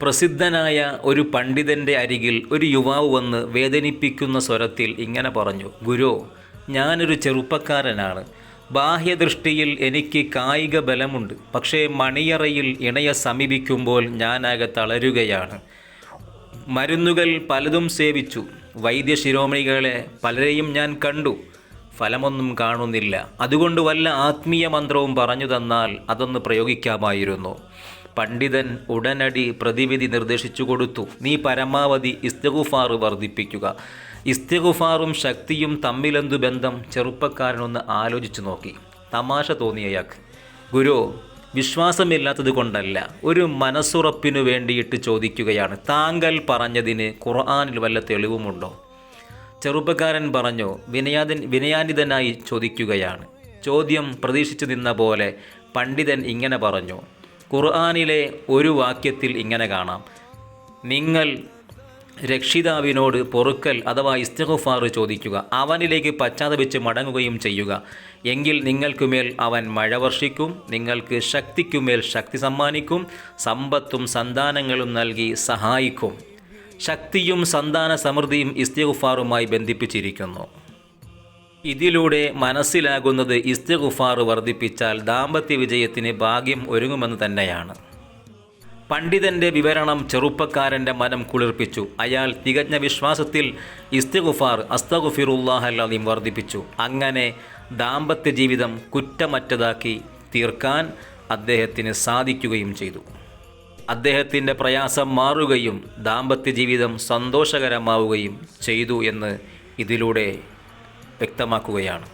പ്രസിദ്ധനായ ഒരു പണ്ഡിതൻ്റെ അരികിൽ ഒരു യുവാവ് വന്ന് വേദനിപ്പിക്കുന്ന സ്വരത്തിൽ ഇങ്ങനെ പറഞ്ഞു: ഗുരു, ഞാനൊരു ചെറുപ്പക്കാരനാണ്. ബാഹ്യദൃഷ്ടിയിൽ എനിക്ക് കായിക ബലമുണ്ട്. പക്ഷേ മണിയറയിൽ ഇണയെ സമീപിക്കുമ്പോൾ ഞാനാകെ തളരുകയാണ്. മരുന്നുകൾ പലതും സേവിച്ചു, വൈദ്യശിരോമണികളെ പലരെയും ഞാൻ കണ്ടു, ഫലമൊന്നും കാണുന്നില്ല. അതുകൊണ്ട് വല്ല ആത്മീയ മന്ത്രവും പറഞ്ഞു തന്നാൽ അതൊന്ന് പ്രയോഗിക്കാമായിരുന്നു. പണ്ഡിതൻ ഉടനടി പ്രതിവിധി നിർദ്ദേശിച്ചു കൊടുത്തു: നീ പരമാവധി ഇസ്തിഗ്ഫാർ വർദ്ധിപ്പിക്കുക. ഇസ്തിഗ്ഫാറും ശക്തിയും തമ്മിലെന്തു ബന്ധം? ചെറുപ്പക്കാരനൊന്ന് ആലോചിച്ചു നോക്കി. തമാശ തോന്നിയയാൾക്ക്. ഗുരു, വിശ്വാസമില്ലാത്തത് കൊണ്ടല്ല, ഒരു മനസ്സുറപ്പിനു വേണ്ടിയിട്ട് ചോദിക്കുകയാണ്. താങ്കൾ പറഞ്ഞതിന് ഖുർആനിൽ വല്ല തെളിവുമുണ്ടോ? ചെറുപ്പക്കാരൻ പറഞ്ഞു. വിനയാനിതനായി ചോദിക്കുകയാണ്. ചോദ്യം പ്രതീക്ഷിച്ചു നിന്ന പോലെ പണ്ഡിതൻ ഇങ്ങനെ പറഞ്ഞു: ഖുർആനിലെ ഒരു വാക്യത്തിൽ ഇങ്ങനെ കാണാം: നിങ്ങൾ രക്ഷിതാവിനോട് പൊറുക്കൽ അഥവാ ഇസ്തിഗ്ഫാർ ചോദിക്കുക, അവനിലേക്ക് പശ്ചാത്തപിച്ച് മടങ്ങുകയും ചെയ്യുക. എങ്കിൽ നിങ്ങൾക്കുമേൽ അവൻ മഴ വർഷിക്കും, നിങ്ങൾക്ക് ശക്തിക്കുമേൽ ശക്തി സമ്മാനിക്കും, സമ്പത്തും സന്താനങ്ങളും നൽകി സഹായിക്കും. ശക്തിയും സന്താന സമൃദ്ധിയും ഇസ്തിഗ്ഫാറുമായി ബന്ധിപ്പിച്ചിരിക്കുന്നു. ഇതിലൂടെ മനസ്സിലാകുന്നത് ഇസ്തിഗ്ഫാർ വർദ്ധിപ്പിച്ചാൽ ദാമ്പത്യ വിജയത്തിന് ഭാഗ്യം ഒരുങ്ങുമെന്ന് തന്നെയാണ്. പണ്ഡിതൻ്റെ വിവരണം ചെറുപ്പക്കാരൻ്റെ മനം കുളിർപ്പിച്ചു. അയാൾ തികഞ്ഞ വിശ്വാസത്തിൽ ഇസ്തിഗ്ഫാർ അസ്തഗ്ഫിറുല്ലാഹൽ അദീം വർദ്ധിപ്പിച്ചു. അങ്ങനെ ദാമ്പത്യ ജീവിതം കുറ്റമറ്റതാക്കി തീർക്കാൻ അദ്ദേഹത്തിന് സാധിക്കുകയും ചെയ്തു. അദ്ദേഹത്തിൻ്റെ പ്രയാസം മാറുകയും ദാമ്പത്യ ജീവിതം സന്തോഷകരമാവുകയും ചെയ്തു എന്ന് ഇതിലൂടെ വ്യക്തമാക്കുകയാണ്.